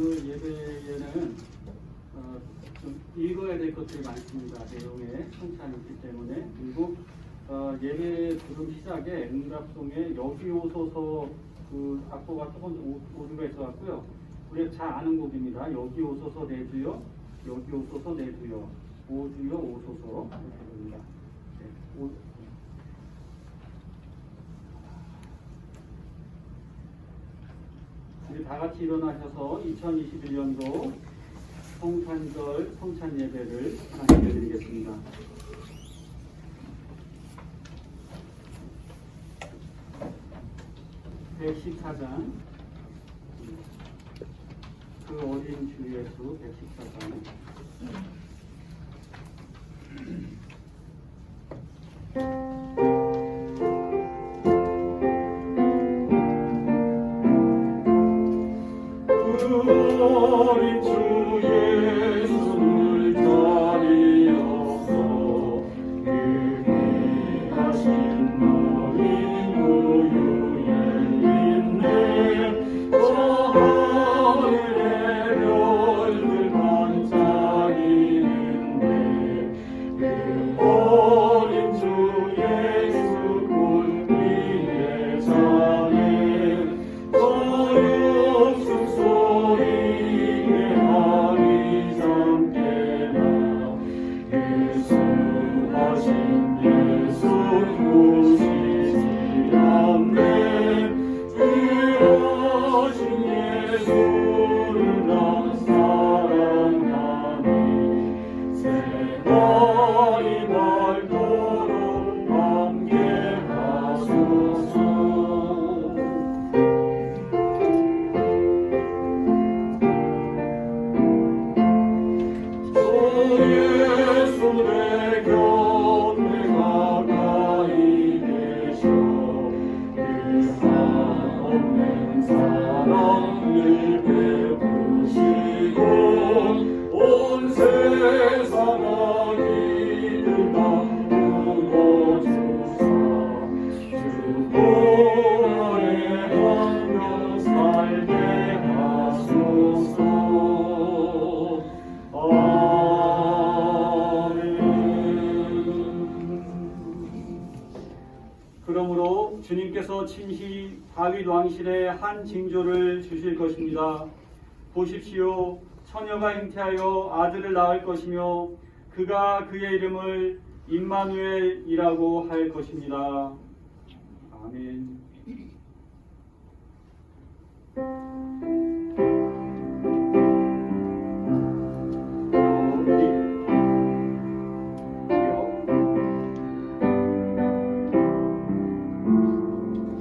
그 예배에는 좀 읽어야 될 것들이 많습니다. 내용에 성찬이 있기 때문에. 그리고 예배 부름 시작에 응답송에 여기 오소서 그 악보가 조금 오류가 있어갖고요. 우리가 잘 아는 곡입니다. 여기 오소서 내 주여, 여기 오소서 내 주여, 오주여 오소서 이렇게 됩니다. 네, 우리 다 같이 일어나셔서 2021년도 성탄절 성찬 예배를 하나님께 드리겠습니다. (114장) 그 어린 주 예수 114장 어린 주 예수를 자리없어 그 귀하신 너희 우유에 있네 저 하늘의 별들 반짝이는데 그 어린 주 예수 굴비에 자네 저 육수 소리에 아리 잠깨나 예수하신 예수 보시지 않네 귀하신 예수를 난 사랑하니 세월이 밝도록 함께 하소서. 예수 내 곁에 가까이 계셔 그 한없는 사랑을 베푸시고 온 세상 아기들 나누어 주사 주 보혈에 한 명 살게 하소서. 그러므로 주님께서 친히 다윗 왕실에 한 징조를 주실 것입니다. 보십시오. 처녀가 잉태하여 아들을 낳을 것이며 그가 그의 이름을 임마누엘이라고 할 것입니다. 아멘.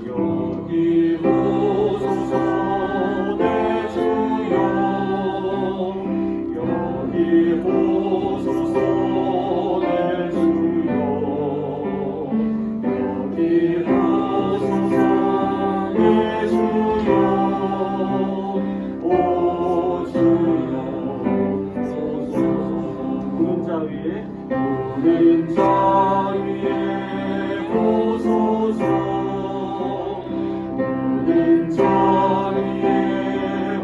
여기 오소서 내 주여 여기 오소서 내 주여 여기 오소서 내 주여 오 주여 오소서. 구름자 위에 그림자 위에 오소서 그림자 위에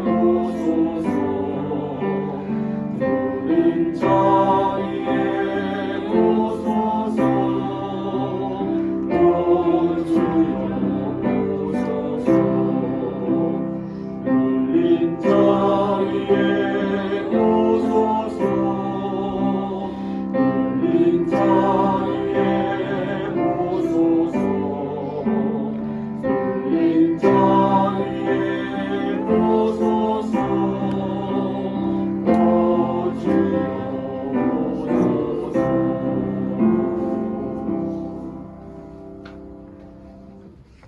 오소서 그림자 위에 오소서 오 주여 오소서 그림자 위에 오소서 그림자 위에 오소서 그림자 위에 오소서 오 주여 오소서.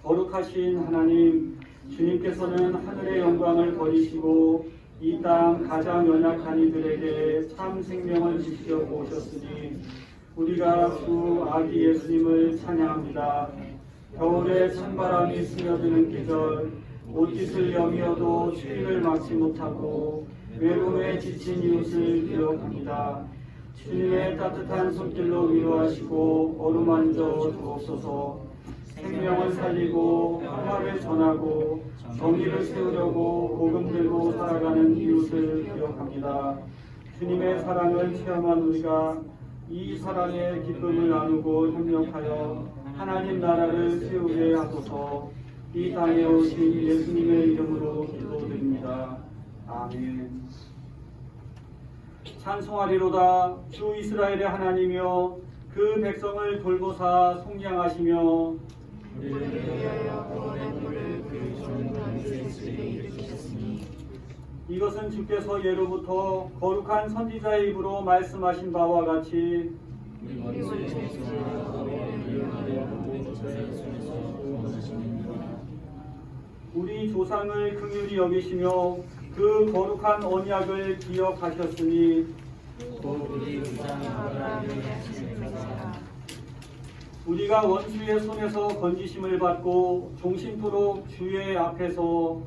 거룩하신 하나님, 주님께서는 하늘의 영광을 버리시고 이 땅 가장 연약한 이들에게 참 생명을 주시려 오셨으니 우리가 주 아기 예수님을 찬양합니다. 겨울에 찬바람이 스며드는 계절, 옷깃을 여미어도 추위를 막지 못하고 외로움에 지친 이웃을 기억합니다. 주님의 따뜻한 손길로 위로하시고 어루만져 주옵소서. 생명을 살리고 평화를 전하고 정의를 세우려고 복음 들고 살아가는 이웃을 기억합니다. 주님의 사랑을 체험한 우리가 이 사랑의 기쁨을 나누고 협력하여 하나님 나라를 세우게 하소서. 이 땅에 오신 예수님의 이름으로 기도드립니다. 아멘. 찬송하리로다. 주 이스라엘의 하나님이여 그 백성을 돌보사 속량하시며 이것은 주께서 예로부터 거룩한 선지자의 입으로 말씀하신 바와 같이 우리 조상을 긍휼히 여기시며 그 거룩한 언약을 기억하셨으니 우리가 원수의 손에서 건지심을 받고 종신토록 주의 앞에서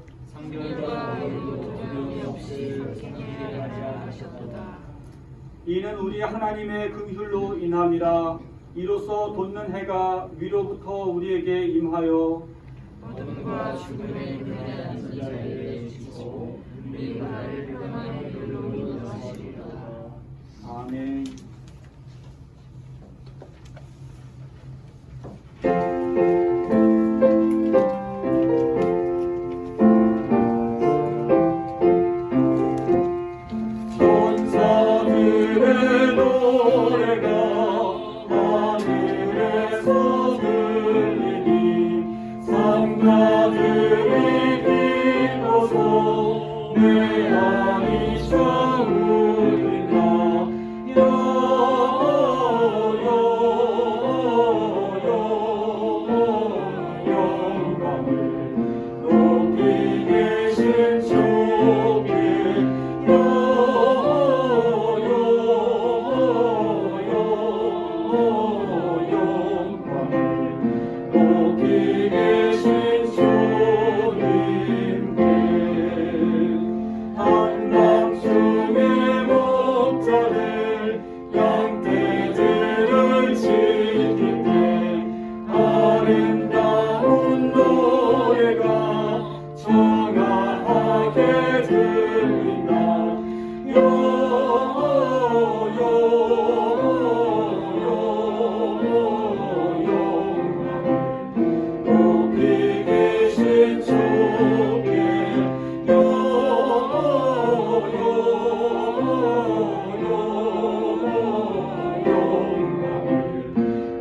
이는 우리 하나님의 긍휼로 인함이라. 이로써 돋는 해가 위로부터 우리에게 임하여 어둠과 죽음의 그늘에 앉은 자를 주시고 우리 나를 평안의 길로 인도하시리라. 아멘. 천사들의 노래가 하늘에서 들리니 상가들이 비로소 내 안이 차오르나 영광을 높이 계신 주께 높이 계신 주님께 한밤중에 목자를 양떼들을 지킬 때 아름다운 노래가 청아하게 들린다. 높이 계신 주께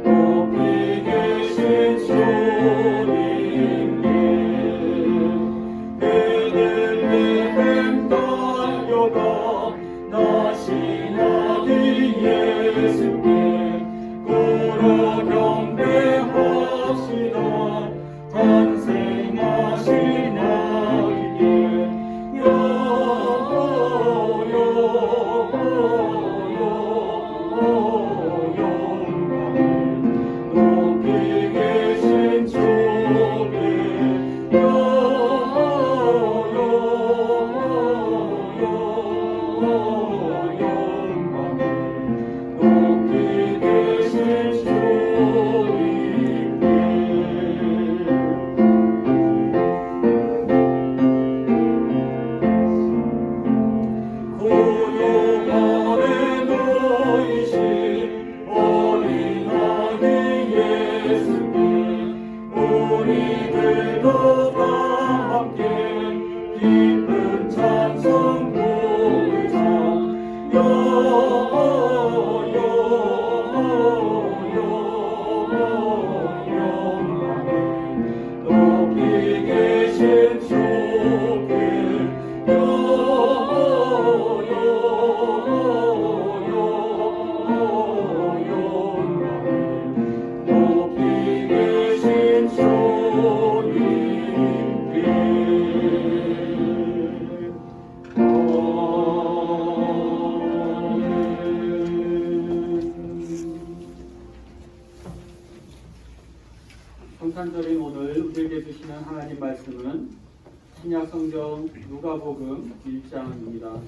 높이 계신 주님께 베들레헴 달려가 나시나기 예수께 고로 경배합시다. 탄생하신 아기께 높이 계신 주께 높이 계신 주님께 고용 아래 놓이신 어린아기 예수께 우리들도 다 함께 기쁜 찬송 부르자. 높이 계신 주께 높이 계신 주님께 성탄절인 오늘 우리에게 주시는 하나님 말씀은 신약 성경 누가복음 1장입니다.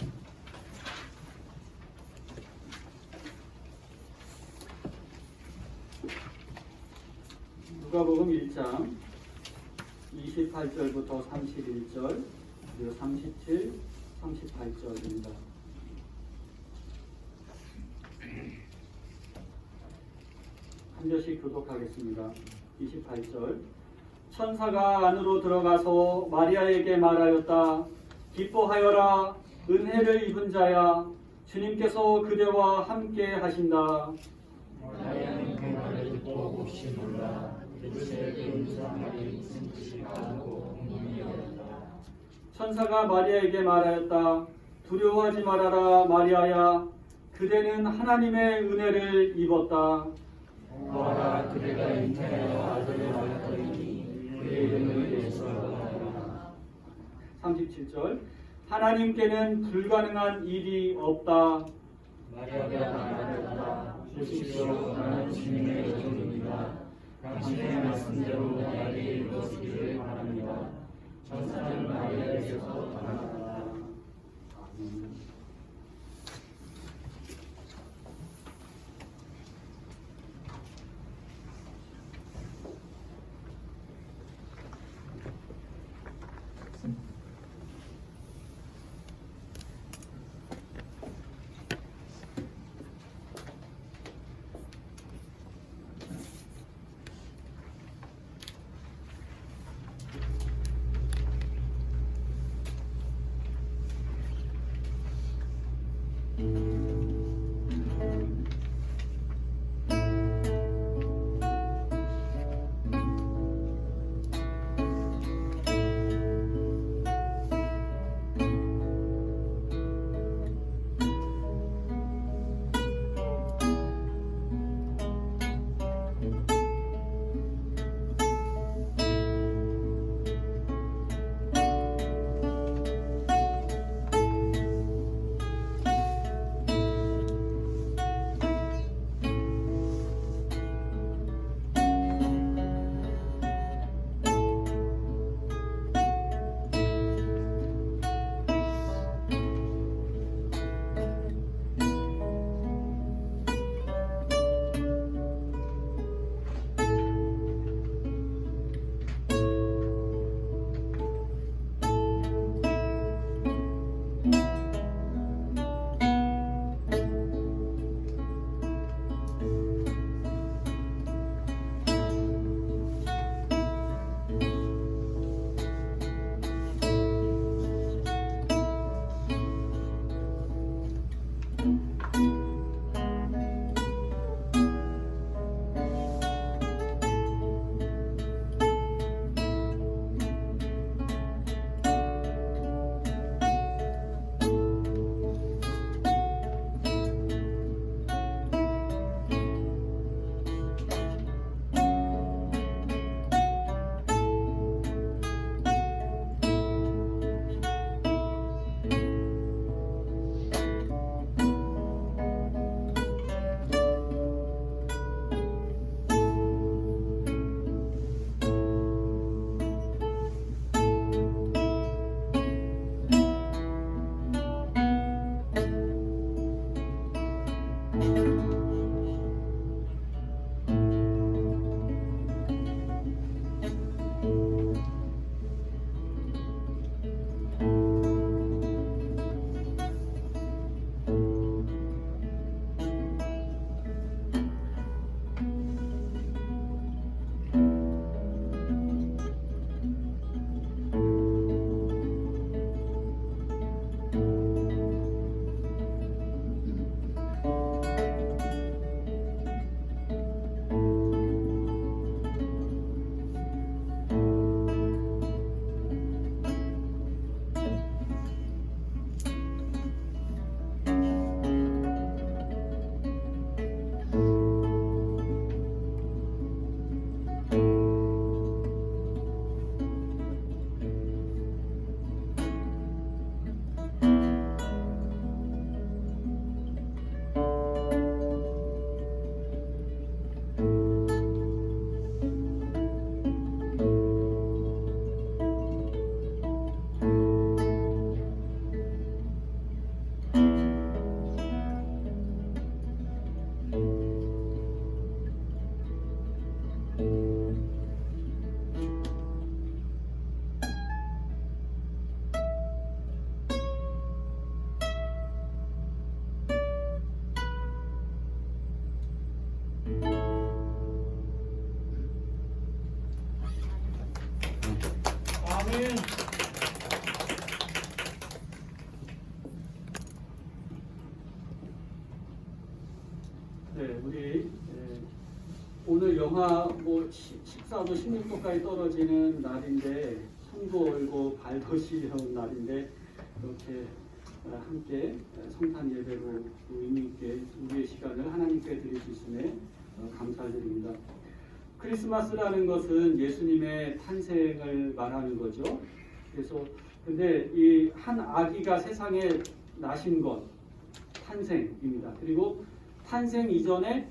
누가복음 1장 28절부터 31절 그리고 37, 38절입니다. 한 절씩 교독하겠습니다. 28절 천사가 안으로 들어가서 마리아에게 말하였다. 기뻐하여라. 은혜를 입은 자야. 주님께서 그대와 함께 하신다. 마리아는 그 말을 듣고 혹시 몰라 대체 그 무슨 말이 무슨 뜻일까 하고 궁금해하였다. 천사가 마리아에게 말하였다. 두려워하지 말아라 마리아야. 그대는 하나님의 은혜를 입었다. 보아라 그대가 잉태하여 아들을 낳았더니 그의 이름을 예수라고 하리라. 37절 하나님께는 불가능한 일이 없다. 마리아가 말하였다. 보십시오 나는 주님의 여종입니다. 당신의 말씀대로 나에게 이루어지기를 바랍니다. 천사는 마리아에게서 떠났다. 아멘. 네, 우리 오늘 영하 뭐 14도 16도까지 떨어지는 날인데 손도 얼고 발도 시려운 날인데 이렇게 함께 성탄 예배로 의미 있게 우리의 시간을 하나님께 드릴 수 있음에 감사드립니다. 크리스마스라는 것은 예수님의 탄생을 말하는 거죠. 그래서 근데 이 한 아기가 세상에 나신 것 탄생입니다. 그리고 탄생 이전에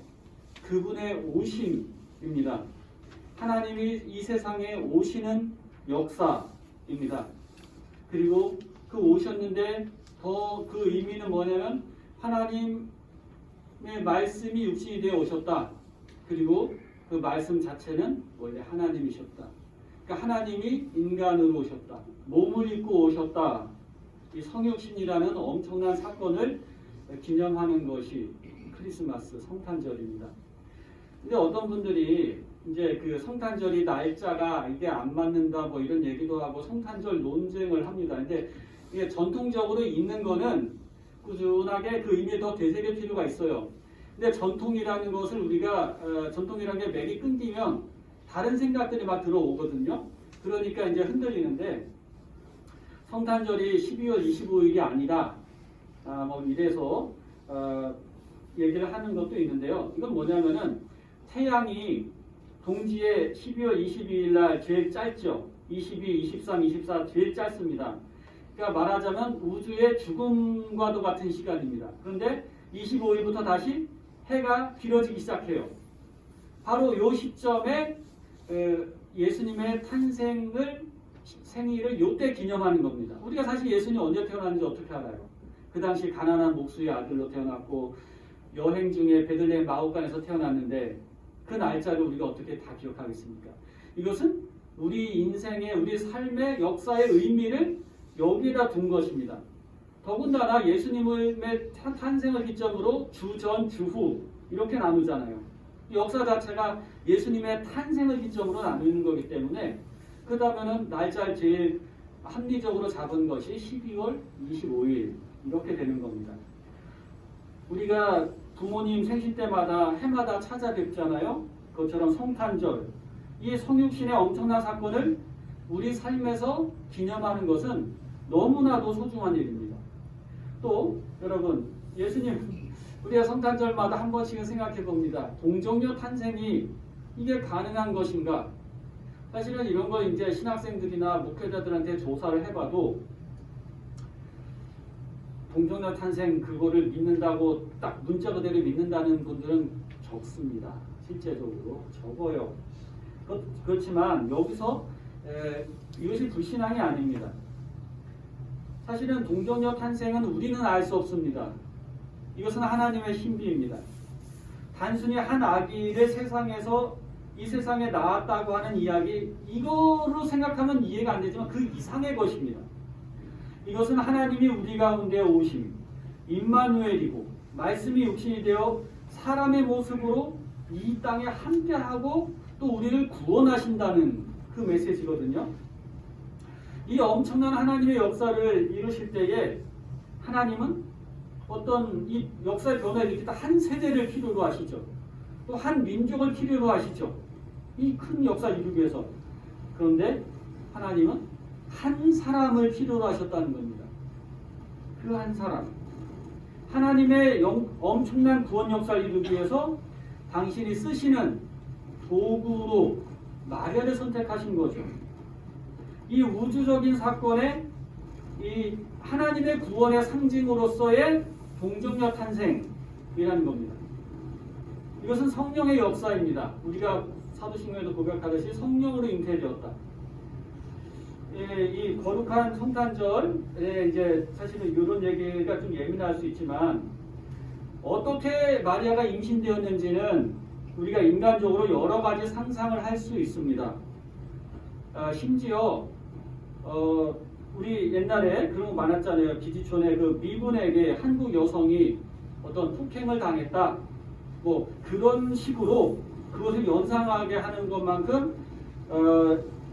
그분의 오심입니다. 하나님이 이 세상에 오시는 역사입니다. 그리고 그 오셨는데 더 그 의미는 뭐냐면 하나님의 말씀이 육신이 되어 오셨다. 그리고 그 말씀 자체는 원래 하나님이셨다. 그러니까 하나님이 인간으로 오셨다. 몸을 입고 오셨다. 이 성육신이라는 엄청난 사건을 기념하는 것이 크리스마스 성탄절입니다. 근데 어떤 분들이 이제 그 성탄절이 날짜가 이게 안 맞는다 뭐 이런 얘기도 하고 성탄절 논쟁을 합니다. 근데 이게 전통적으로 있는 거는 꾸준하게 그 의미에 더 되새길 필요가 있어요. 근데 전통이라는 것을 우리가 전통이라는 게 맥이 끊기면 다른 생각들이 막 들어오거든요. 그러니까 이제 흔들리는데 성탄절이 12월 25일이 아니다. 뭐 이래서 얘기를 하는 것도 있는데요. 이건 뭐냐면은 태양이 동지에 12월 22일 날 제일 짧죠. 22, 23, 24 제일 짧습니다. 그러니까 말하자면 우주의 죽음과도 같은 시간입니다. 그런데 25일부터 다시 해가 길어지기 시작해요. 바로 이 시점에 예수님의 생일을 이때 기념하는 겁니다. 우리가 사실 예수님이 언제 태어났는지 어떻게 알아요? 그 당시 가난한 목수의 아들로 태어났고 여행 중에 베들레헴 마오간에서 태어났는데 그 날짜를 우리가 어떻게 다 기억하겠습니까? 이것은 우리 인생의 우리 삶의 역사의 의미를 여기에다 둔 것입니다. 더군다나 예수님의 탄생을 기점으로 주전, 주후 이렇게 나누잖아요. 역사 자체가 예수님의 탄생을 기점으로 나누는 거기 때문에 그다음에는 날짜를 제일 합리적으로 잡은 것이 12월 25일 이렇게 되는 겁니다. 우리가 부모님 생신 때마다 해마다 찾아뵙잖아요. 그것처럼 성탄절 이 성육신의 엄청난 사건을 우리 삶에서 기념하는 것은 너무나도 소중한 일입니다. 또 여러분 예수님 우리가 성탄절마다 한 번씩은 생각해 봅니다. 동정녀 탄생이 이게 가능한 것인가? 사실은 이런 거 이제 신학생들이나 목회자들한테 조사를 해봐도 동정녀 탄생 그거를 믿는다고 딱 문자 그대로 믿는다는 분들은 적습니다. 실제적으로 적어요. 그렇지만 여기서 이것이 불신앙이 아닙니다. 사실은 동정녀 탄생은 우리는 알 수 없습니다. 이것은 하나님의 신비입니다. 단순히 한 아기를 세상에서 이 세상에 낳았다고 하는 이야기 이거로 생각하면 이해가 안 되지만 그 이상의 것입니다. 이것은 하나님이 우리 가운데 오심 임마누엘이고 말씀이 육신이 되어 사람의 모습으로 이 땅에 함께하고 또 우리를 구원하신다는 그 메시지거든요. 이 엄청난 하나님의 역사를 이루실 때에 하나님은 어떤 이 역사의 변화를 일으키다 한 세대를 필요로 하시죠. 또 한 민족을 필요로 하시죠. 이 큰 역사를 이루기 위해서. 그런데 하나님은 한 사람을 필요로 하셨다는 겁니다. 그 한 사람. 하나님의 엄청난 구원 역사를 이루기 위해서 당신이 쓰시는 도구로 마리아를 선택하신 거죠. 이 우주적인 사건에 이 하나님의 구원의 상징으로서의 동정녀 탄생이라는 겁니다. 이것은 성령의 역사입니다. 우리가 사도신경에도 고백하듯이 성령으로 잉태되었다. 이 거룩한 성탄절에 이제 사실은 이런 얘기가 좀 예민할 수 있지만 어떻게 마리아가 임신되었는지는 우리가 인간적으로 여러 가지 상상을 할 수 있습니다. 심지어 우리 옛날에 그런 거 많았잖아요. 기지촌에 그 미군에게 한국 여성이 어떤 폭행을 당했다. 뭐 그런 식으로 그것을 연상하게 하는 것만큼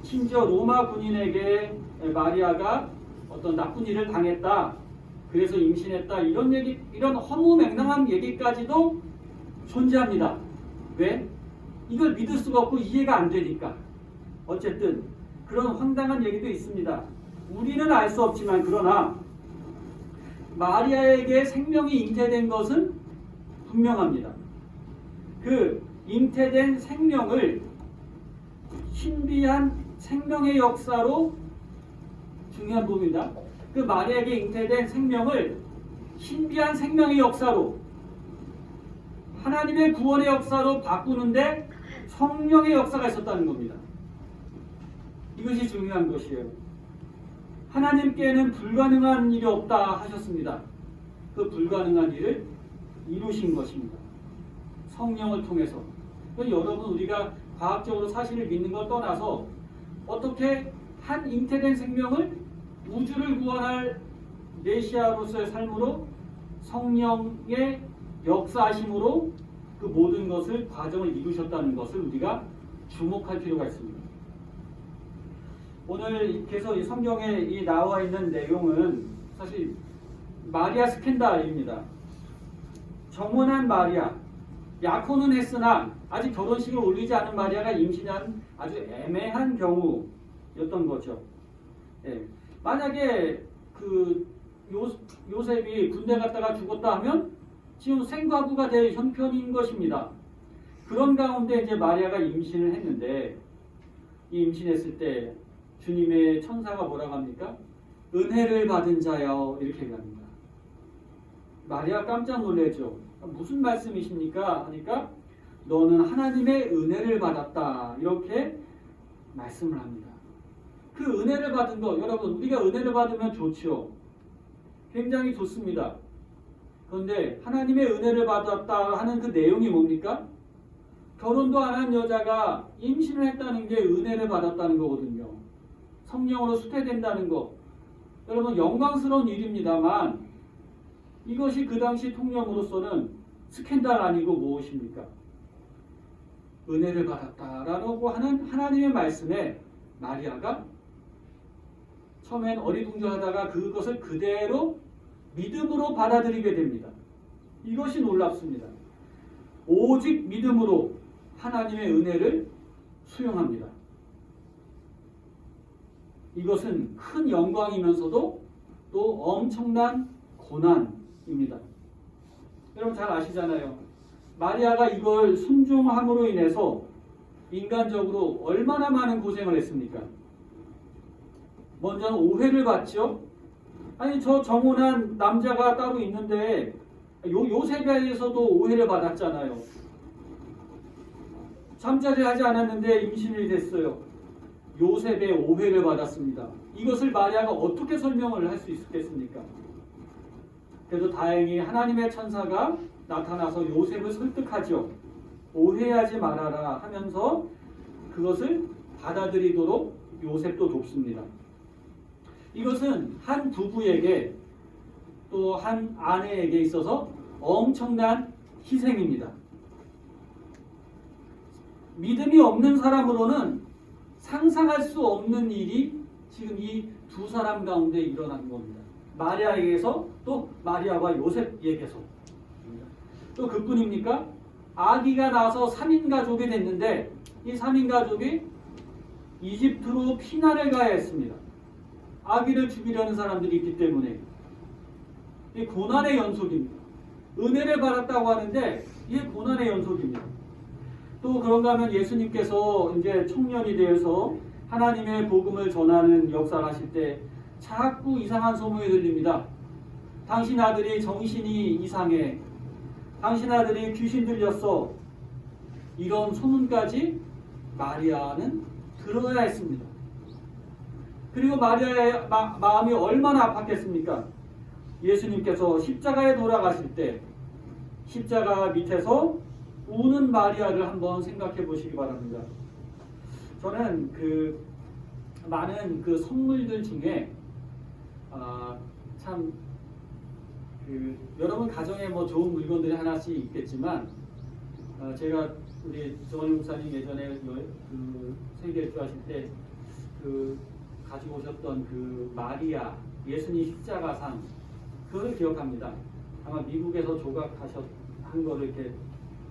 심지어 로마 군인에게 마리아가 어떤 나쁜 일을 당했다. 그래서 임신했다. 이런 얘기, 이런 허무맹랑한 얘기까지도 존재합니다. 왜? 이걸 믿을 수가 없고 이해가 안 되니까. 어쨌든 그런 황당한 얘기도 있습니다. 우리는 알 수 없지만 그러나 마리아에게 생명이 잉태된 것은 분명합니다. 그 잉태된 생명을 신비한 생명의 역사로, 중요한 부분입니다. 그 마리아에게 잉태된 생명을 신비한 생명의 역사로, 하나님의 구원의 역사로 바꾸는데 성령의 역사가 있었다는 겁니다. 이것이 중요한 것이에요. 하나님께는 불가능한 일이 없다 하셨습니다. 그 불가능한 일을 이루신 것입니다. 성령을 통해서. 여러분, 우리가 과학적으로 사실을 믿는 걸 떠나서 어떻게 한 잉태된 생명을 우주를 구원할 메시아로서의 삶으로 성령의 역사하심으로 그 모든 것을, 과정을 이루셨다는 것을 우리가 주목할 필요가 있습니다. 오늘 계속 이 성경에 이 나와 있는 내용은 사실 마리아 스캔들입니다. 정혼한 마리아, 약혼은 했으나 아직 결혼식을 올리지 않은 마리아가 임신한 아주 애매한 경우였던 거죠. 예. 만약에 그 요셉이 군대 갔다가 죽었다 하면 지금 생과부가 될 형편인 것입니다. 그런 가운데 이제 마리아가 임신을 했는데, 이 임신했을 때 주님의 천사가 뭐라고 합니까? 은혜를 받은 자여, 이렇게 얘기합니다. 마리아 깜짝 놀라죠. 무슨 말씀이십니까? 하니까 너는 하나님의 은혜를 받았다, 이렇게 말씀을 합니다. 그 은혜를 받은 거, 여러분, 우리가 은혜를 받으면 좋죠. 굉장히 좋습니다. 그런데 하나님의 은혜를 받았다 하는 그 내용이 뭡니까? 결혼도 안 한 여자가 임신을 했다는 게 은혜를 받았다는 거거든요. 성령으로 수태된다는 거. 여러분, 영광스러운 일입니다만 이것이 그 당시 통념으로서는 스캔들 아니고 무엇입니까? 은혜를 받았다라고 하는 하나님의 말씀에 마리아가 처음엔 어리둥절하다가 그것을 그대로 믿음으로 받아들이게 됩니다. 이것이 놀랍습니다. 오직 믿음으로 하나님의 은혜를 수용합니다. 이것은 큰 영광이면서도 또 엄청난 고난입니다. 여러분 잘 아시잖아요. 마리아가 이걸 순종함으로 인해서 인간적으로 얼마나 많은 고생을 했습니까? 먼저는 오해를 받죠. 아니, 저 정혼한 남자가 따로 있는데 요셉에 대해서도 오해를 받았잖아요. 잠자리 하지 않았는데 임신이 됐어요. 요셉의 오해를 받았습니다. 이것을 마리아가 어떻게 설명을 할 수 있겠습니까? 그래도 다행히 하나님의 천사가 나타나서 요셉을 설득하죠. 오해하지 말아라 하면서 그것을 받아들이도록 요셉도 돕습니다. 이것은 한 부부에게 또 한 아내에게 있어서 엄청난 희생입니다. 믿음이 없는 사람으로는 상상할 수 없는 일이 지금 이 두 사람 가운데 일어난 겁니다. 마리아에게서 또 마리아와 요셉에게서. 또 그뿐입니까? 아기가 나서 3인 가족이 됐는데 이 3인 가족이 이집트로 피난을 가야 했습니다. 아기를 죽이려는 사람들이 있기 때문에. 이 고난의 연속입니다. 은혜를 받았다고 하는데 이게 고난의 연속입니다. 또 그런가 하면 예수님께서 이제 청년이 되어서 하나님의 복음을 전하는 역사를 하실 때 자꾸 이상한 소문이 들립니다. 당신 아들이 정신이 이상해. 당신 아들이 귀신 들렸어. 이런 소문까지 마리아는 들어야 했습니다. 그리고 마리아의 마음이 얼마나 아팠겠습니까? 예수님께서 십자가에 돌아가실 때 십자가 밑에서 우는 마리아를 한번 생각해 보시기 바랍니다. 저는 그 많은 그 선물들 중에 참 그 여러분 가정에 뭐 좋은 물건들이 하나씩 있겠지만 제가 우리 정원일 목사님 예전에 그 세계일주 하실 때 그 가지고 오셨던 그 마리아 예수님 십자가상 그걸 기억합니다. 아마 미국에서 한 거를 이렇게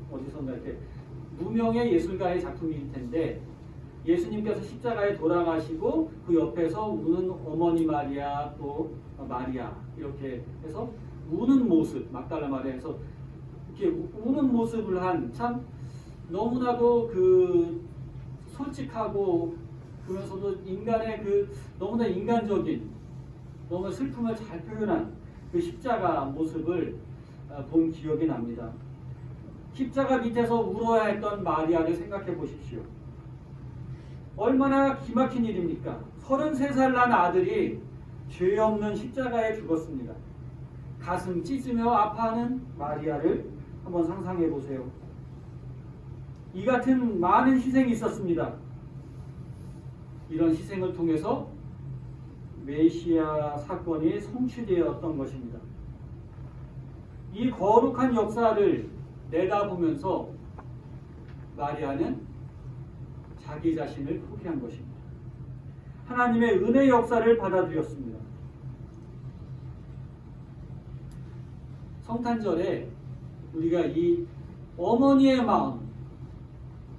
어디선가 이렇게 무명의 예술가의 작품일 텐데 예수님께서 십자가에 돌아가시고 그 옆에서 우는 어머니 마리아 또 마리아 이렇게 해서 우는 모습 막달라 마리아에서 이렇게 우는 모습을 한 참 너무나도 그 솔직하고 그러면서도 인간의 그 너무나 인간적인 너무 슬픔을 잘 표현한 그 십자가 모습을 본 기억이 납니다. 십자가 밑에서 울어야 했던 마리아를 생각해 보십시오. 얼마나 기막힌 일입니까? 33살 난 아들이 죄 없는 십자가에 죽었습니다. 가슴 찢으며 아파하는 마리아를 한번 상상해 보세요. 이 같은 많은 희생이 있었습니다. 이런 희생을 통해서 메시아 사건이 성취되었던 것입니다. 이 거룩한 역사를 내다보면서 마리아는 자기 자신을 포기한 것입니다. 하나님의 은혜 역사를 받아들였습니다. 성탄절에 우리가 이 어머니의 마음,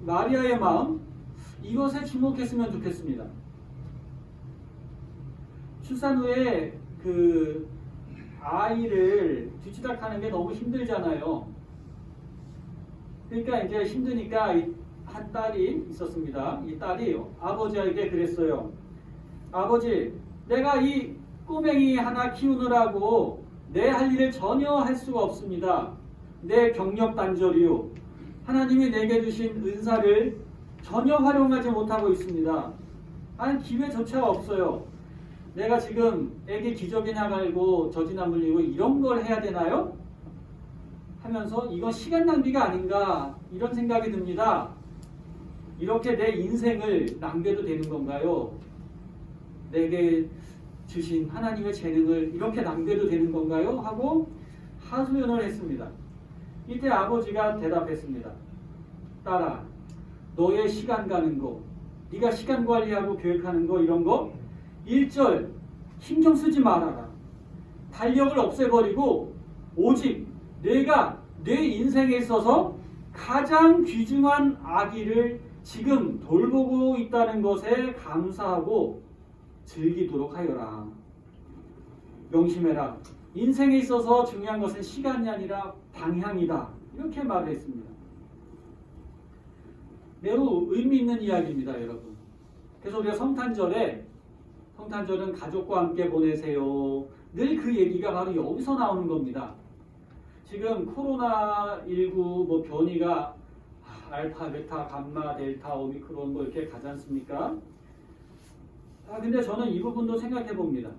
마리아의 마음, 이것에 주목했으면 좋겠습니다. 출산 후에 그 아이를 뒤치다하는 게 너무 힘들잖아요. 그러니까 이제 힘드니까 한 딸이 있었습니다. 이 딸이 아버지에게 그랬어요. 아버지, 내가 이 꼬맹이 하나 키우느라고 내 할 일을 전혀 할 수가 없습니다. 내 경력 단절이요. 하나님이 내게 주신 은사를 전혀 활용하지 못하고 있습니다. 아니 기회조차 없어요. 내가 지금 애기 기저귀나 갈고 젖이나 물리고 이런 걸 해야 되나요? 하면서 이건 시간 낭비가 아닌가 이런 생각이 듭니다. 이렇게 내 인생을 낭비해도 되는 건가요? 내게 주신 하나님의 재능을 이렇게 낭비해도 되는 건가요? 하고 하소연을 했습니다. 이때 아버지가 대답했습니다. 딸아, 너의 시간 가는 거, 네가 시간 관리하고 계획하는 거 이런 거 1절 신경 쓰지 말아라. 달력을 없애버리고 오직 내가 내 인생에 있어서 가장 귀중한 아기를 지금 돌보고 있다는 것에 감사하고 즐기도록 하여라. 명심해라. 인생에 있어서 중요한 것은 시간이 아니라 방향이다. 이렇게 말을 했습니다. 매우 의미 있는 이야기입니다, 여러분. 그래서 우리가 성탄절은 가족과 함께 보내세요. 늘 그 얘기가 바로 여기서 나오는 겁니다. 지금 코로나19 뭐 변이가 알파, 베타, 감마, 델타, 오미크론 뭐 이렇게 가지 않습니까? 근데 저는 이 부분도 생각해 봅니다.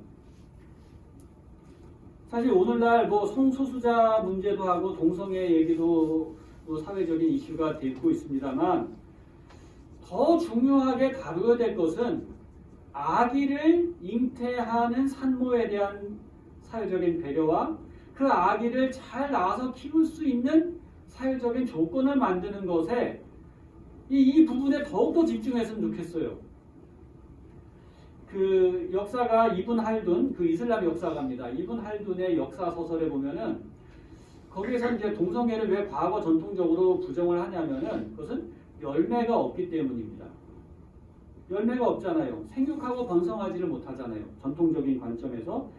사실 오늘날 뭐 성소수자 문제도 하고 동성애 얘기도 뭐 사회적인 이슈가 되고 있습니다만 더 중요하게 다루어야 될 것은 아기를 잉태하는 산모에 대한 사회적인 배려와 그 아기를 잘 낳아서 키울 수 있는 사회적인 조건을 만드는 것에 이 부분에 더욱더 집중했으면 좋겠어요. 그 역사가 이븐 할둔, 그 이슬람 역사가입니다. 이븐 할둔의 역사 소설에 보면은 거기에서 이제 동성애를 왜 과거 전통적으로 부정을 하냐면은 그것은 열매가 없기 때문입니다. 열매가 없잖아요. 생육하고 번성하지를 못하잖아요. 전통적인 관점에서.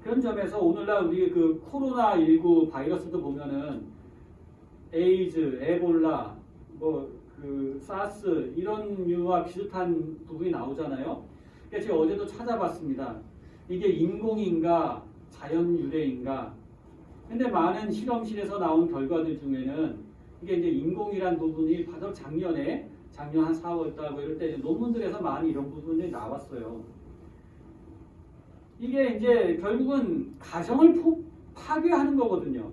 그런 점에서 오늘날 우리 그 코로나19 바이러스도 보면은 에이즈, 에볼라, 뭐 그 사스 이런 류와 비슷한 부분이 나오잖아요. 그러니까 제가 어제도 찾아봤습니다. 이게 인공인가 자연 유래인가? 근데 많은 실험실에서 나온 결과들 중에는 이게 이제 인공이란 부분이 바로 작년 한 4월달 뭐 이럴 때 논문들에서 많이 이런 부분이 나왔어요. 이게 이제 결국은 가정을 파괴하는 거거든요.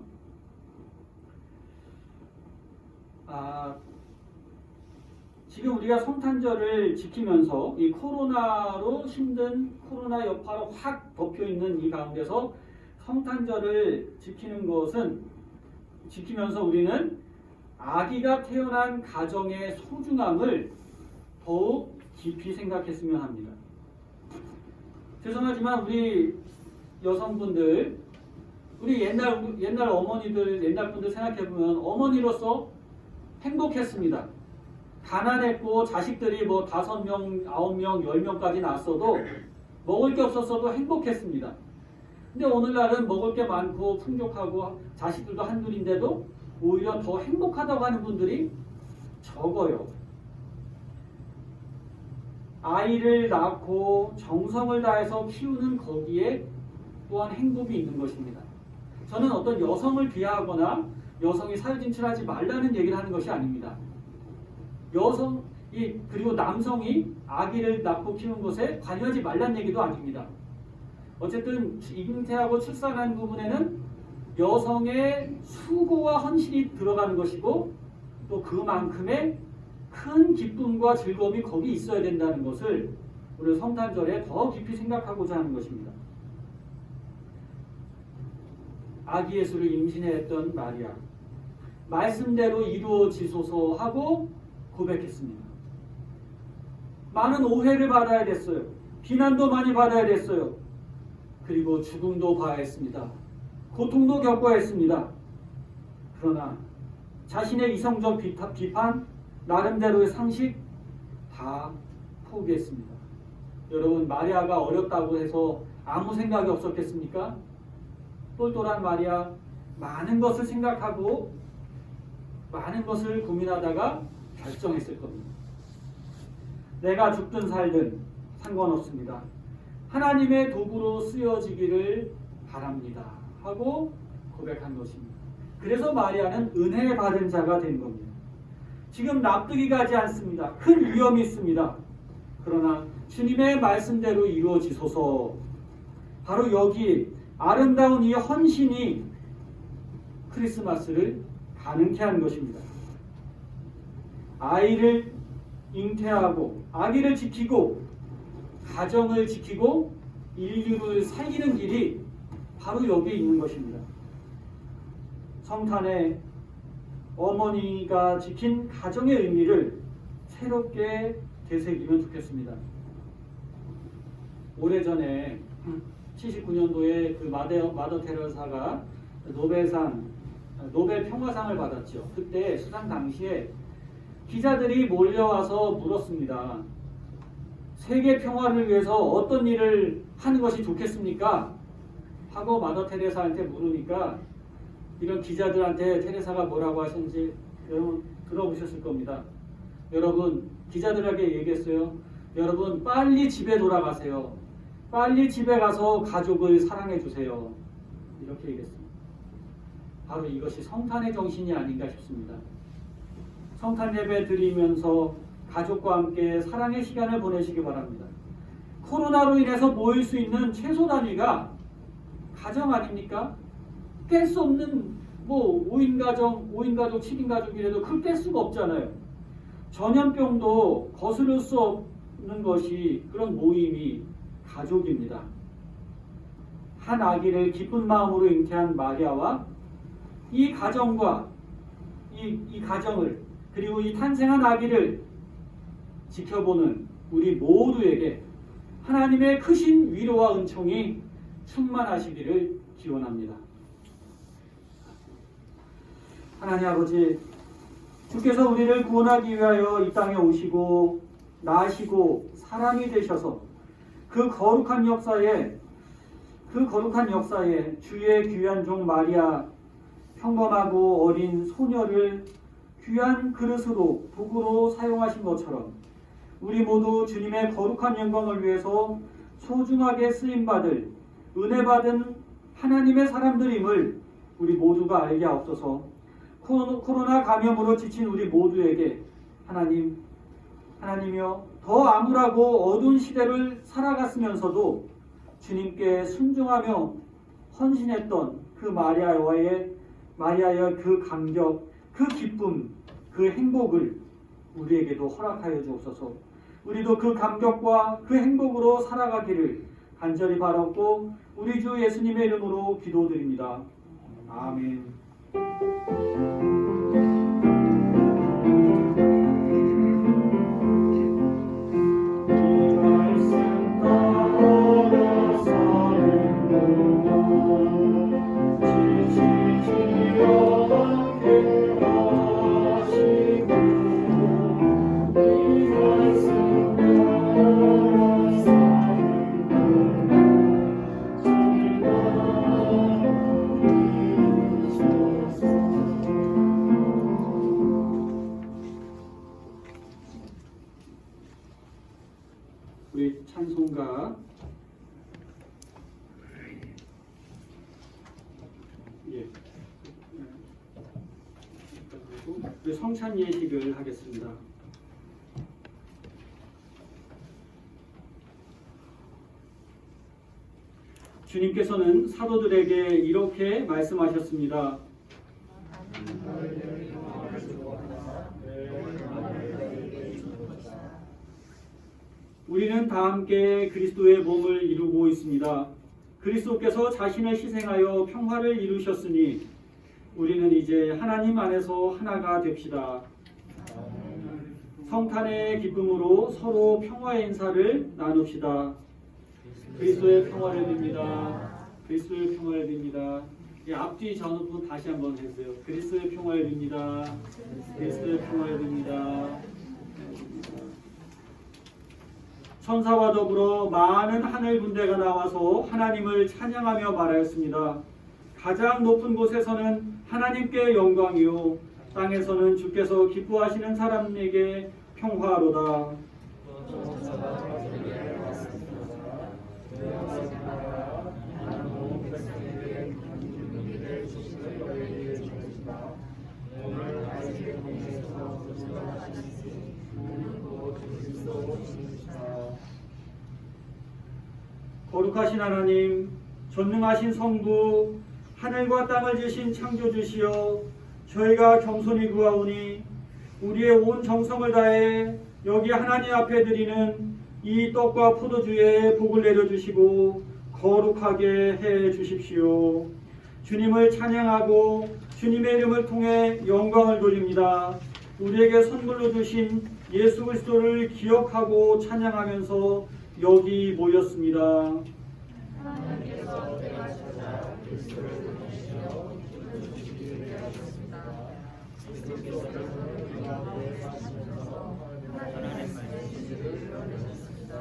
지금 우리가 성탄절을 지키면서 이 코로나로 힘든 코로나 여파로 확 덮여있는 이 가운데서 성탄절을 지키면서 우리는 아기가 태어난 가정의 소중함을 더욱 깊이 생각했으면 합니다. 죄송하지만 우리 여성분들, 우리 옛날 어머니들, 옛날 분들 생각해보면 어머니로서 행복했습니다. 가난했고 자식들이 뭐 5명, 9명, 10명까지 낳았어도 먹을 게 없었어도 행복했습니다. 근데 오늘날은 먹을 게 많고 풍족하고 자식들도 한둘인데도 오히려 더 행복하다고 하는 분들이 적어요. 아이를 낳고 정성을 다해서 키우는 거기에 또한 행복이 있는 것입니다. 저는 어떤 여성을 비하하거나 여성이 사회진출하지 말라는 얘기를 하는 것이 아닙니다. 그리고 남성이 아기를 낳고 키우는 것에 관여하지 말라는 얘기도 아닙니다. 어쨌든 잉태하고 출산하는 부분에는 여성의 수고와 헌신이 들어가는 것이고 또 그만큼의 큰 기쁨과 즐거움이 거기 있어야 된다는 것을 우리 성탄절에 더 깊이 생각하고자 하는 것입니다. 아기 예수를 임신했던 마리아, 말씀대로 이루어지소서 하고 고백했습니다. 많은 오해를 받아야 됐어요. 비난도 많이 받아야 됐어요. 그리고 죽음도 봐야 했습니다. 고통도 겪어야 했습니다. 그러나 자신의 이성적 비판, 나름대로의 상식 다 포기했습니다. 여러분, 마리아가 어렵다고 해서 아무 생각이 없었겠습니까? 똘똘한 마리아, 많은 것을 생각하고 많은 것을 고민하다가 결정했을 겁니다. 내가 죽든 살든 상관없습니다. 하나님의 도구로 쓰여지기를 바랍니다. 하고 고백한 것입니다. 그래서 마리아는 은혜 받은 자가 된 겁니다. 지금 납득이 가지 않습니다. 큰 위험이 있습니다. 그러나 주님의 말씀대로 이루어지소서. 바로 여기 아름다운 이 헌신이 크리스마스를 가능케 한 것입니다. 아이를 잉태하고 아기를 지키고 가정을 지키고 인류를 살리는 길이 바로 여기에 있는 것입니다. 성탄에 어머니가 지킨 가정의 의미를 새롭게 되새기면 좋겠습니다. 오래전에 79년도에 그 마더 테레사가 노벨 평화상을 받았죠. 그때 수상 당시에 기자들이 몰려와서 물었습니다. 세계 평화를 위해서 어떤 일을 하는 것이 좋겠습니까? 하고 마더 테레사한테 물으니까 이런 기자들한테 테레사가 뭐라고 하셨는지 여러분 들어보셨을 겁니다. 여러분, 기자들에게 얘기했어요. 여러분, 빨리 집에 돌아가세요. 빨리 집에 가서 가족을 사랑해 주세요. 이렇게 얘기했습니다. 바로 이것이 성탄의 정신이 아닌가 싶습니다. 성탄 예배 드리면서 가족과 함께 사랑의 시간을 보내시기 바랍니다. 코로나로 인해서 모일 수 있는 최소 단위가 가정 아닙니까? 깰 수 없는 5인 가족, 7인 가족이라도 그걸 깰 수가 없잖아요. 전염병도 거스를 수 없는 것이 그런 모임이 가족입니다. 한 아기를 기쁜 마음으로 잉태한 마리아와 이 가정과 이 가정을 그리고 이 탄생한 아기를 지켜보는 우리 모두에게 하나님의 크신 위로와 은총이 충만하시기를 기원합니다. 하나님 아버지, 주께서 우리를 구원하기 위하여 이 땅에 오시고 나시고 사람이 되셔서 그 거룩한 역사에 주의 귀한 종 마리아, 평범하고 어린 소녀를 귀한 그릇으로 도구로 사용하신 것처럼 우리 모두 주님의 거룩한 영광을 위해서 소중하게 쓰임받을 은혜받은 하나님의 사람들임을 우리 모두가 알게 하옵소서. 코로나 감염으로 지친 우리 모두에게 하나님이여, 더 암울하고 어두운 시대를 살아갔으면서도 주님께 순종하며 헌신했던 그 마리아의 그 감격, 그 기쁨, 그 행복을 우리에게도 허락하여 주옵소서. 우리도 그 감격과 그 행복으로 살아가기를 간절히 바라고 우리 주 예수님의 이름으로 기도드립니다. 아멘. 우리 찬송가 우리 성찬 예식을 하겠습니다. 주님께서는 사도들에게 이렇게 말씀하셨습니다. 우리는 다 함께 그리스도의 몸을 이루고 있습니다. 그리스도께서 자신을 희생하여 평화를 이루셨으니 우리는 이제 하나님 안에서 하나가 됩시다. 성탄의 기쁨으로 서로 평화의 인사를 나눕시다. 그리스도의 평화를 빕니다. 그리스도의 평화를 빕니다. 앞뒤 전후부 다시 한번 해주세요. 그리스도의 평화를 빕니다. 그리스도의 평화를 빕니다. 천사와 더불어 많은 하늘 군대가 나와서 하나님을 찬양하며 말하였습니다. 가장 높은 곳에서는 하나님께 영광이요 땅에서는 주께서 기뻐하시는 사람에게 평화로다. 거룩하신 하나님, 전능하신 성부, 하늘과 땅을 지신 창조주시여, 저희가 겸손히 구하오니 우리의 온 정성을 다해 여기 하나님 앞에 드리는 이 떡과 포도주에 복을 내려주시고 거룩하게 해 주십시오. 주님을 찬양하고 주님의 이름을 통해 영광을 돌립니다. 우리에게 선물로 주신 예수 그리스도를 기억하고 찬양하면서 여기 모였습니다. 하나님께서 때가 찾아 그리스도를 보내시어 기쁨을 주시기 위해 하셨습니다. 그리스도께서 우리 가운데 사시면서 하나님의 말씀의 진리를 이루어내셨습니다.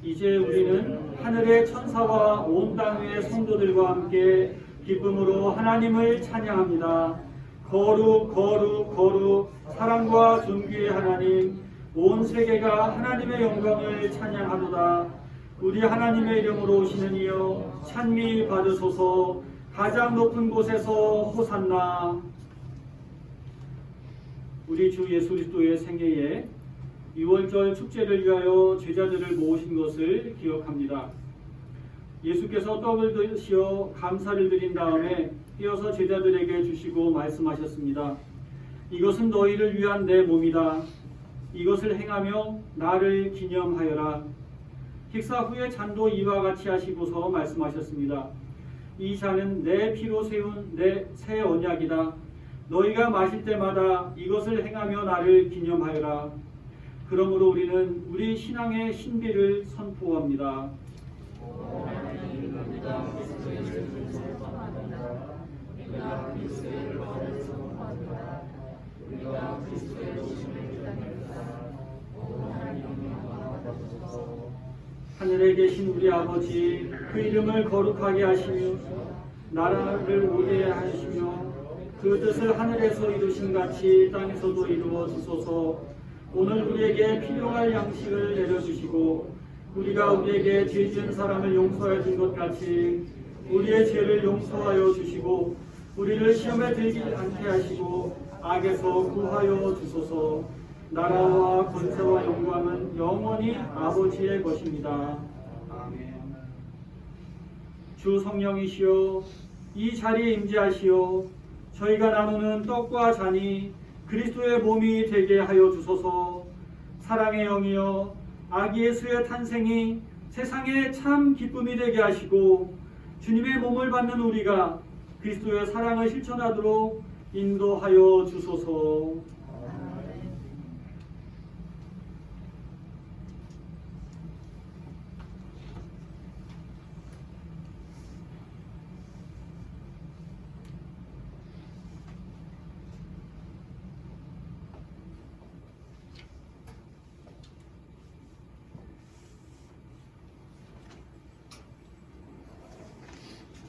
이제 우리는 하늘의 천사와 온 땅 위의 성도들과 함께 기쁨으로 하나님을 찬양합니다. 거룩 거룩 거룩 사랑과 존귀의 하나님, 온 세계가 하나님의 영광을 찬양하도다. 우리 하나님의 이름으로 오시는 이여 찬미 받으소서. 가장 높은 곳에서 호산나. 우리 주 예수 그리스도의 생애에 6월절 축제를 위하여 제자들을 모으신 것을 기억합니다. 예수께서 떡을 드시어 감사를 드린 다음에 떼어서 제자들에게 주시고 말씀하셨습니다. 이것은 너희를 위한 내 몸이다. 이것을 행하며 나를 기념하여라. 식사 후에 잔도 이와 같이 하시고서 말씀하셨습니다. 이 잔은 내 피로 세운 내 새 언약이다. 너희가 마실 때마다 이것을 행하며 나를 기념하여라. 그러므로 우리는 우리 신앙의 신비를 선포합니다. 하늘에 계신 우리 아버지, 그 이름을 거룩하게 하시며 나라를 오게 하시며 그 뜻을 하늘에서 이루신 같이 땅에서도 이루어 주소서. 오늘 우리에게 필요할 양식을 내려주시고 우리가 우리에게 죄 지은 사람을 용서해 준 것 같이 우리의 죄를 용서하여 주시고 우리를 시험에 들지 않게 하시고 악에서 구하여 주소서. 나라와 권세와 영광은 영원히 아버지의 것입니다. 아멘. 주 성령이시여, 이 자리에 임재하시어 저희가 나누는 떡과 잔이 그리스도의 몸이 되게 하여 주소서. 사랑의 영이여, 아기 예수의 탄생이 세상에 참 기쁨이 되게 하시고 주님의 몸을 받는 우리가 그리스도의 사랑을 실천하도록 인도하여 주소서.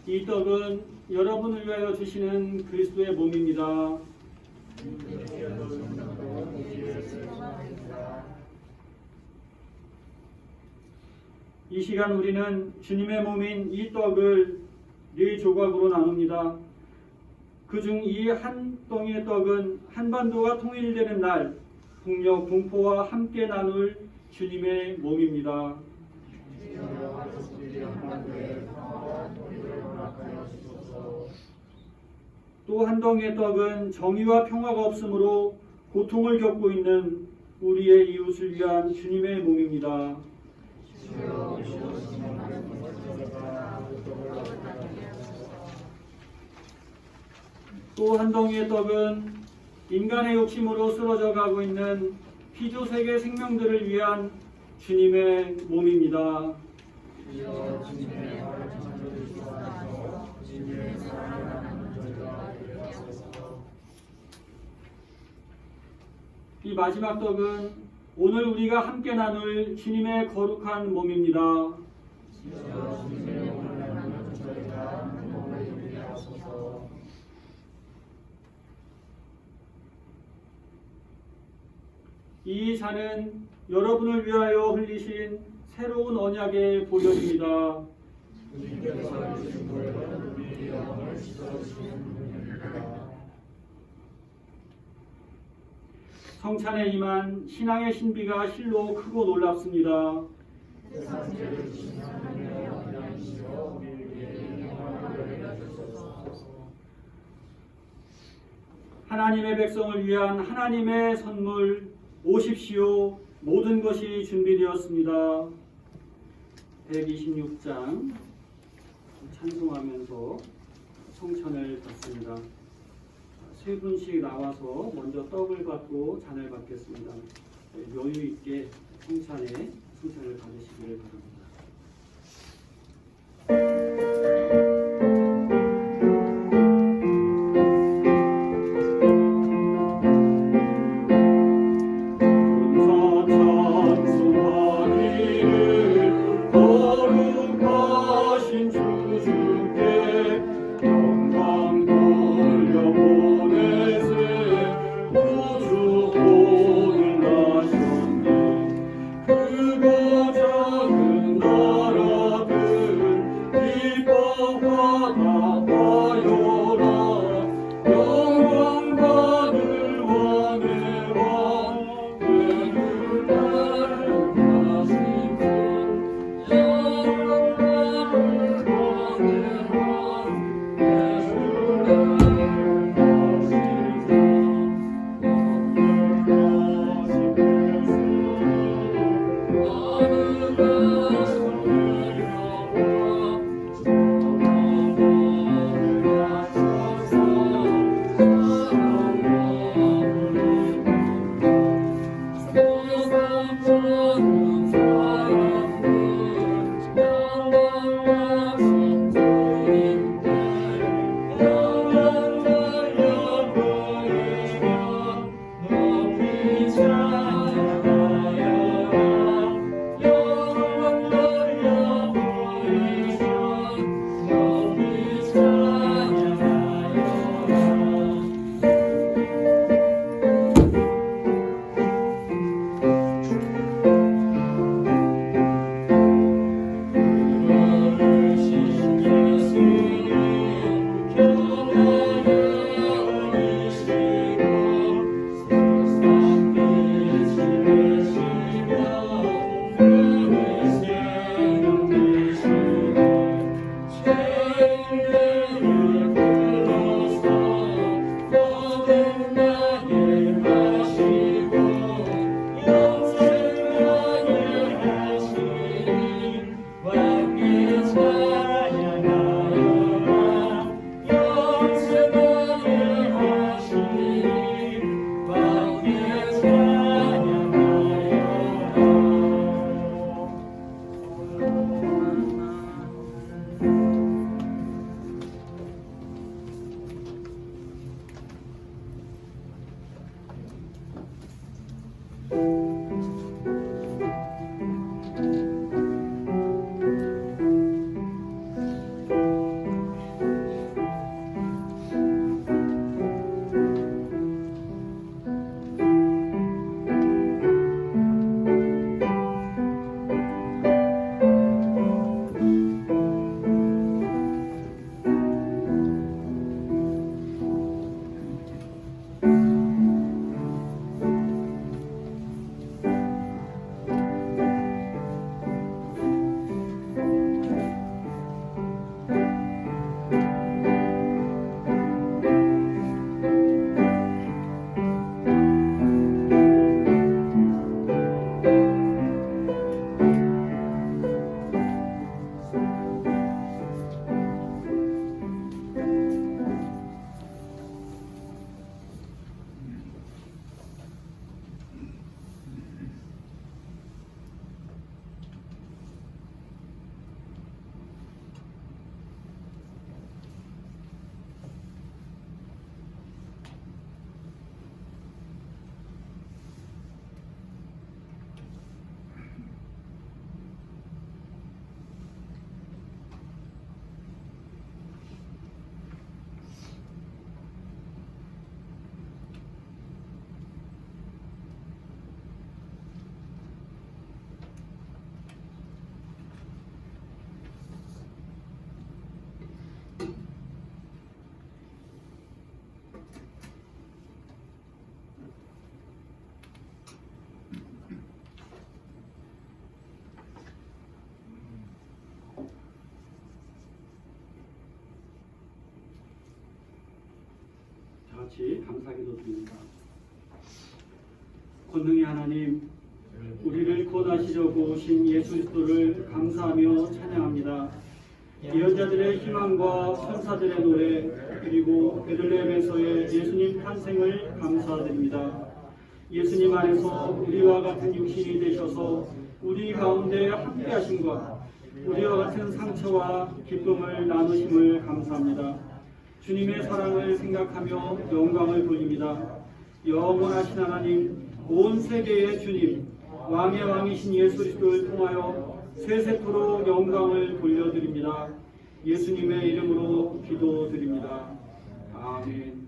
이 떡은 여러분을 위하여 주시는 그리스도의 몸입니다. 이 시간 우리는 주님의 몸인 이 떡을 네 조각으로 나눕니다. 그중 이 한 덩이의 떡은 한반도가 통일되는 날 북녘 공포와 함께 나눌 주님의 몸입니다. 또 한 덩이의 떡은 정의와 평화가 없으므로 고통을 겪고 있는 우리의 이웃을 위한 주님의 몸입니다. 또 한 덩이의 떡은 인간의 욕심으로 쓰러져 가고 있는 피조세계 생명들을 위한 주님의 몸입니다. 이 마지막 떡은 오늘 우리가 함께 나눌 주님의 거룩한 몸입니다. 이 잔은 여러분을 위하여 흘리신 새로운 언약의 보혈입니다. 성찬에 임한 신앙의 신비가 실로 크고 놀랍습니다. 하나님의 백성을 위한 하나님의 선물 오십시오. 모든 것이 준비되었습니다. 126장 찬송하면서 성찬을 받습니다. 세 분씩 나와서 먼저 떡을 받고 잔을 받겠습니다. 여유 있게 성찬을 받으시기를 바랍니다. 그거 작은 감사기도 드립니다. 권능의 하나님, 우리를 구원하시려고 오신 예수 그리스도를 감사하며 찬양합니다. 예언자들의 희망과 천사들의 노래, 그리고 베들레헴에서의 예수님 탄생을 감사드립니다. 예수님 안에서 우리와 같은 육신이 되셔서 우리 가운데 함께 하심과 우리와 같은 상처와 기쁨을 나누심을 감사합니다. 주님의 사랑을 생각하며 영광을 돌립니다. 영원하신 하나님, 온 세계의 주님, 왕의 왕이신 예수 그리스도를 통하여 세세토록 영광을 돌려드립니다. 예수님의 이름으로 기도드립니다. 아멘.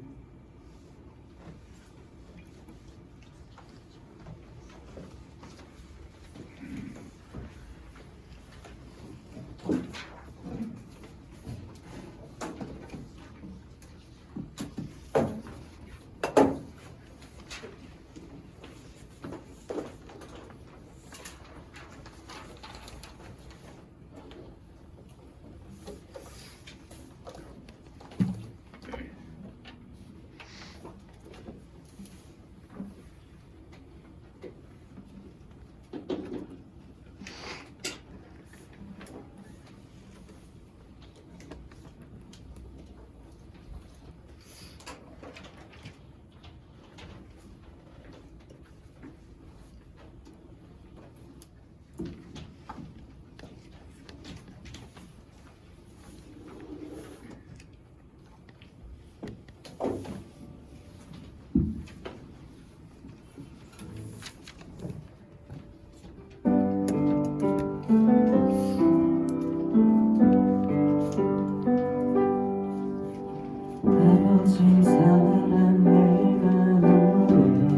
아버지 사랑 내가 노래해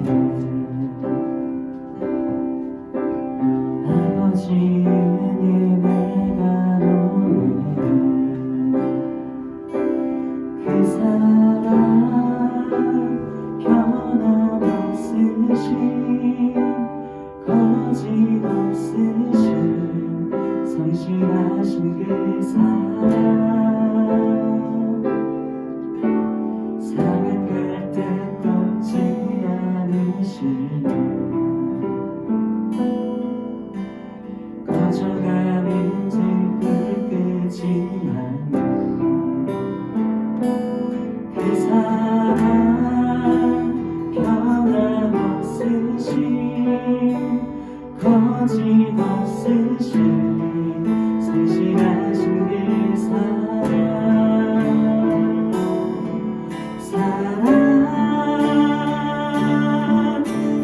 아버지 은혜 내가 노래해 그 사랑 변함없으신 거짓없으신 성실하신 그 사랑 상한 갈대 떠지 않으시고 꺼져가는 등불 끄지 않고 그 사랑 변함없으신 거짓없으신 성실하신 그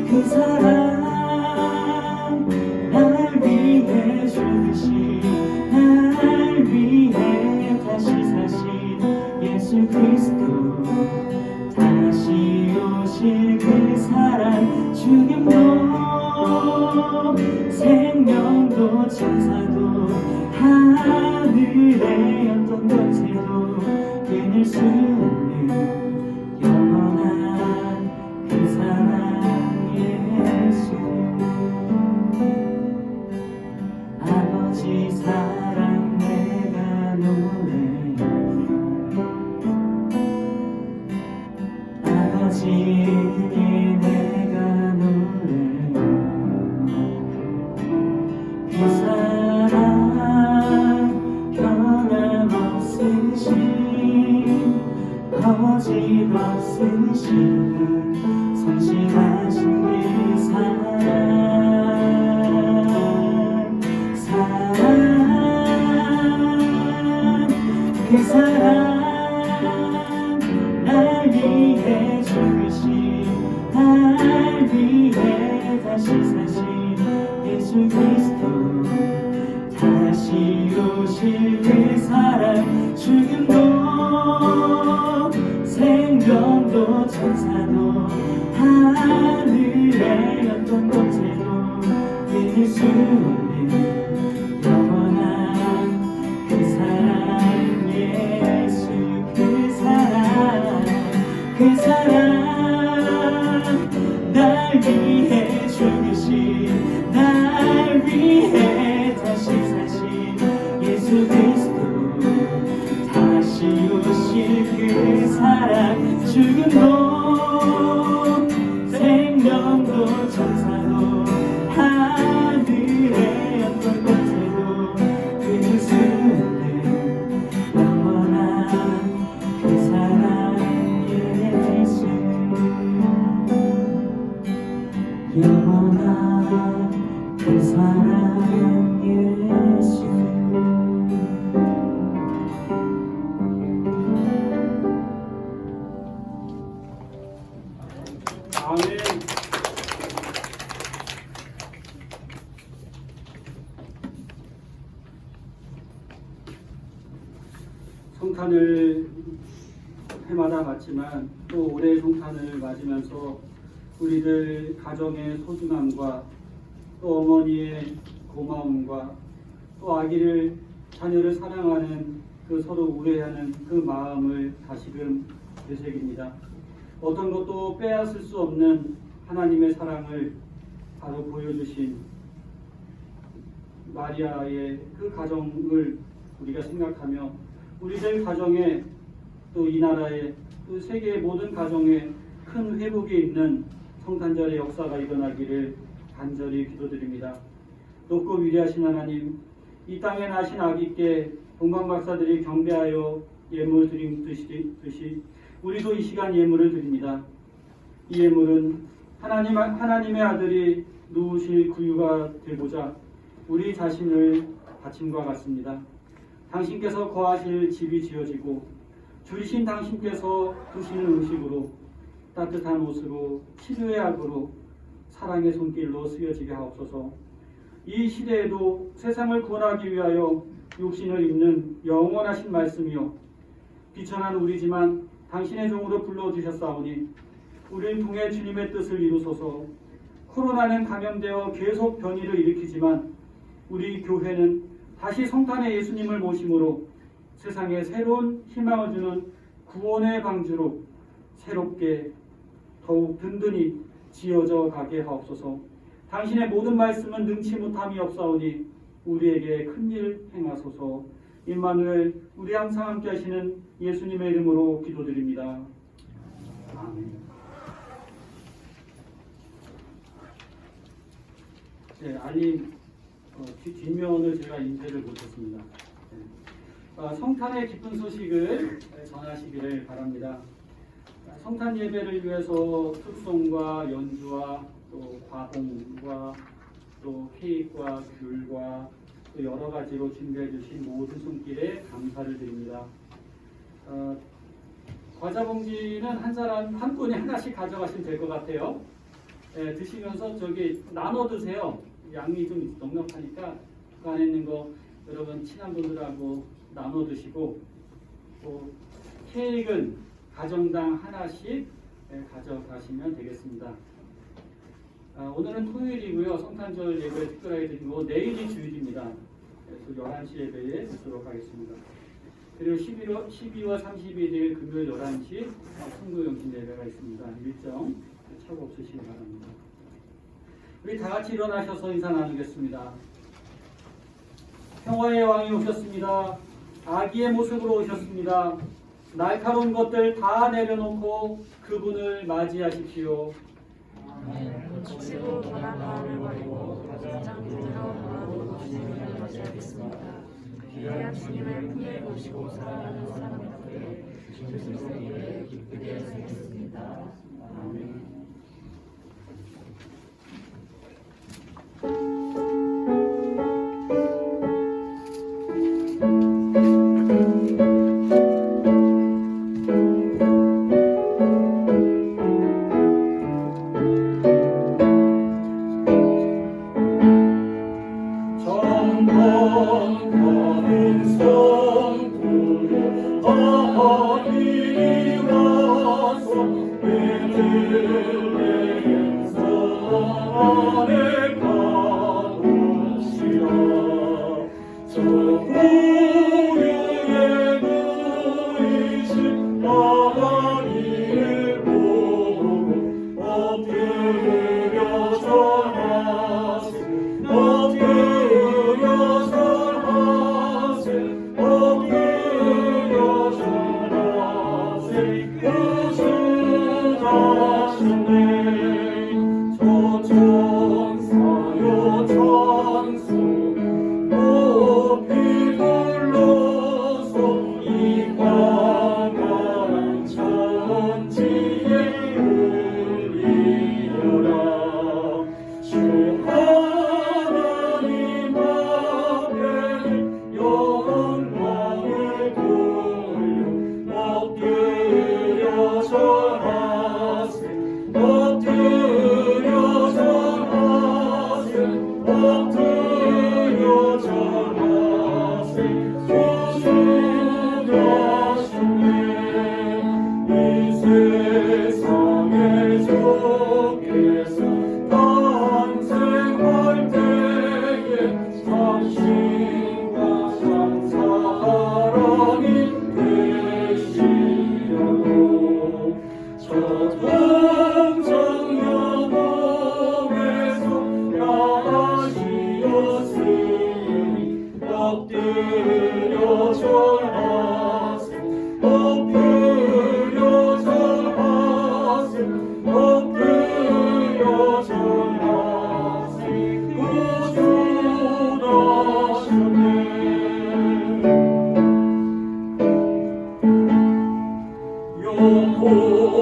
그 사랑 날 위해 죽으신 날 위해 다시 사신 예수 그리스도 다시 오실 그 사랑 죽음도 생명도 천사도 하늘의 어떤 권세도 끊을 수 없는 영원한 그 사랑 예수 아버지 사랑 내가 노래해 아버지 은혜 내가 노래해 그 사랑 변함없으신 거짓없으신 성실하신 그 그 사랑 날 위해 죽으신 날 위해 다시 사신 예수 그리스도 다시 오실 그 사랑 죽음도 생명도 천사도 하늘의 어떤 권세도 끊을 수 없는 영원한 그 사랑 예수 그 사랑 날 위해 죽으신 날 위해 다시 사신 예수 그리스도 다시 오실 그 사랑 죽음도 그 사랑 예수 아멘. 성탄을 해마다 맞지만 또 올해 성탄을 맞으면서 우리들 가정의 소중함과 또 어머니의 고마움과 또 아기를 자녀를 사랑하는 그 서로 우애하는 그 마음을 다시금 되새깁니다. 어떤 것도 빼앗을 수 없는 하나님의 사랑을 바로 보여주신 마리아의 그 가정을 우리가 생각하며 우리들 가정에 또 이 나라의 또 세계의 모든 가정에 큰 회복이 있는 성탄절의 역사가 일어나기를 간절히 기도드립니다. 높고 위대하신 하나님, 이 땅에 나신 아기께 동방박사들이 경배하여 예물 드리듯이 우리도 이 시간 예물을 드립니다. 이 예물은 하나님의 아들이 누우실 구유가 되고자 우리 자신을 바침과 같습니다. 당신께서 거하실 집이 지어지고 주이신 당신께서 드시는 음식으로 따뜻한 옷으로 치료의 약으로 사랑의 손길로 쓰여지게 하옵소서. 이 시대에도 세상을 구원하기 위하여 육신을 입는 영원하신 말씀이요 비천한 우리지만 당신의 종으로 불러주셨사오니 우리를 통해 주님의 뜻을 이루소서. 코로나는 감염되어 계속 변이를 일으키지만 우리 교회는 다시 성탄의 예수님을 모심으로 세상에 새로운 희망을 주는 구원의 방주로 새롭게 더욱 든든히 지어져 가게 하옵소서. 당신의 모든 말씀은 능치 못함이 없사오니 우리에게 큰일 행하소서. 임마누엘, 우리 항상 함께 하시는 예수님의 이름으로 기도드립니다. 아멘. 네, 알림 뒷면을 제가 인쇄를 못했습니다. 네. 성탄의 기쁜 소식을 전하시기를 바랍니다. 성탄 예배를 위해서 특송과 연주와 또 과봉과 또 케이크와 귤과 또 여러 가지로 준비해 주신 모든 손길에 감사를 드립니다. 과자 봉지는 한 사람 한 분이 하나씩 가져가시면 될 것 같아요. 네, 드시면서 저기 나눠 드세요. 양이 좀 넉넉하니까 그 안에 있는 거 여러분 친한 분들하고 나눠 드시고 또 케이크는 가정당 하나씩 가져가시면 되겠습니다. 오늘은 토요일이고요. 성탄절 예배 특별하게 드린 거 내일이 주일입니다. 그래서 11시 예배에 듣도록 하겠습니다. 그리고 12월 31일 금요일 11시 성도영신 예배가 있습니다. 일정 착오 없으시기 바랍니다. 우리 다 같이 일어나셔서 인사 나누겠습니다. 평화의 왕이 오셨습니다. 아기의 모습으로 오셨습니다. 날카로운 것들 다 내려놓고 그분을 맞이하십시오. 고치고 변한 마음을 버리고 가장 부드러운 마음으로 주님을 맞이하겠습니다. 귀한 주님을 품에 모시고 살아가는 사람들에게 주님께 기쁘게 하겠습니다. 아멘. 어디 와서 엎드려 절하세 엎드려 절하세 엎드려 절하세 구주나셨네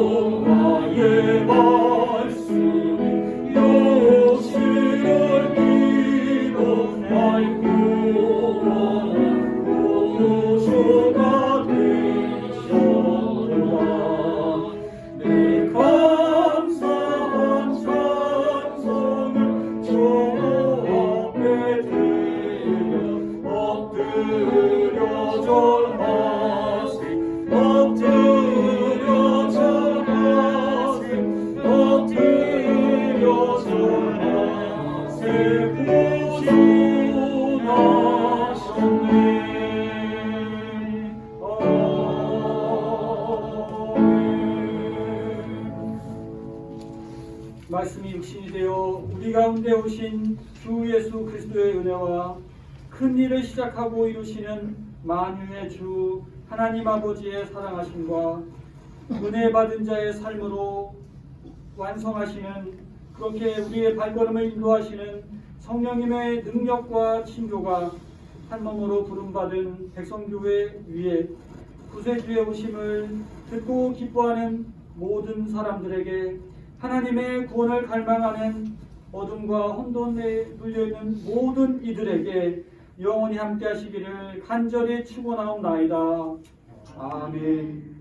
여호와의 말씀이 요시를 믿어 나의 구원한 구주가 되셨도다 내 감사한 찬송을 주 앞에 드려 엎드려 절하세 엎드려 절하세 엎드려 절하세 구주나셨네 말씀이 육신이 되어 우리 가운데 오신 주 예수 그리스도의 은혜와 큰 일을 시작하고 이루시는 만유의 주 하나님 아버지의 사랑하심과 은혜 받은 자의 삶으로 완성하시는 그렇게 우리의 발걸음을 인도하시는 성령님의 능력과 친교가 한 몸으로 부름받은 백성교회 위에 구세주의 오심을 듣고 기뻐하는 모든 사람들에게 하나님의 구원을 갈망하는 어둠과 혼돈에 눌려있는 모든 이들에게 영원히 함께 하시기를 간절히 축원하옵나이다. 아멘.